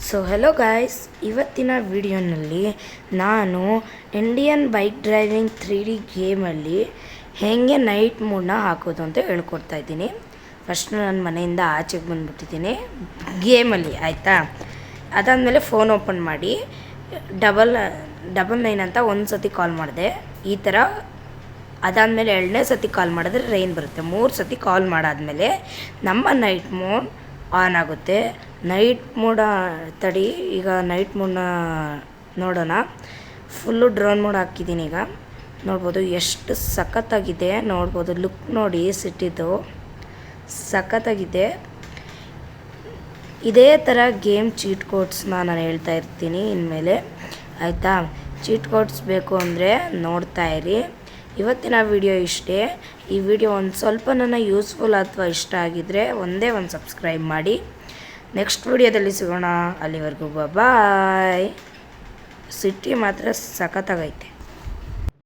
So hello guys, ಇವತ್ತಿನ ವಿಡಿಯೋನಲ್ಲಿ ನಾನು ಇಂಡಿಯನ್ ಬೈಕ್ ಡ್ರೈವಿಂಗ್ 3D ಗೇಮಲ್ಲಿ ಹೇಗೆ ನೈಟ್ ಮೋಡ್ನ ಹಾಕೋದು ಅಂತ ಹೇಳ್ಕೊಡ್ತಾ ಇದ್ದೀನಿ. ಫಸ್ಟ್ ನಾನು ಮನೆಯಿಂದ ಆಚೆಗೆ ಬಂದುಬಿಟ್ಟಿದ್ದೀನಿ ಗೇಮಲ್ಲಿ, ಆಯಿತಾ. ಅದಾದಮೇಲೆ ಫೋನ್ ಓಪನ್ ಮಾಡಿ ಡಬಲ್ 9 ಅಂತ ಒಂದು ಸತಿ ಕಾಲ್ ಮಾಡಿದೆ, ಈ ಥರ. ಅದಾದಮೇಲೆ 2ನೇ ಸತಿ ಕಾಲ್ ಮಾಡಿದ್ರೆ ರೈನ್ ಬರುತ್ತೆ. 3 ಸತಿ ಕಾಲ್ ಮಾಡಾದಮೇಲೆ ನಮ್ಮ ನೈಟ್ ಮೋಡ್ ಆನ್ ಆಗುತ್ತೆ. ನೈಟ್ ಮೋಡ ತಡಿ, ಈಗ ನೈಟ್ ಮೋಡ್ನ ನೋಡೋಣ. ಫುಲ್ಲು ಡ್ರೋನ್ ಮೋಡ್ ಹಾಕಿದ್ದೀನಿ. ಈಗ ನೋಡ್ಬೋದು ಎಷ್ಟು ಸಖತ್ತಾಗಿದೆ, ನೋಡ್ಬೋದು. ಲುಕ್ ನೋಡಿ, ಸಿಟ್ಟಿದ್ದು ಸಖತ್ತಾಗಿದೆ. ಇದೇ ಥರ ಗೇಮ್ ಚೀಟ್ ಕೋಡ್ಸ್ನ ನಾನು ಹೇಳ್ತಾ ಇರ್ತೀನಿ ಇನ್ಮೇಲೆ, ಆಯಿತಾ. ಚೀಟ್ ಕೋಡ್ಸ್ ಬೇಕು ಅಂದರೆ ನೋಡ್ತಾ ಇರಿ. ಇವತ್ತಿನ ವಿಡಿಯೋ ಇಷ್ಟೇ. ಈ ವಿಡಿಯೋ ಒಂದು ಸ್ವಲ್ಪ ನನ್ನ ಯೂಸ್ಫುಲ್ ಅಥವಾ ಇಷ್ಟ ಆಗಿದ್ದರೆ ಒಂದೇ ಒಂದು ಸಬ್ಸ್ಕ್ರೈಬ್ ಮಾಡಿ. ನೆಕ್ಸ್ಟ್ ವಿಡಿಯೋದಲ್ಲಿ ಸಿಗೋಣ. ಅಲ್ಲಿವರೆಗೂ ಬಾಯ್. ಸಿಟಿ ಮಾತ್ರ ಸಖತ್ತಾಗೈತೆ.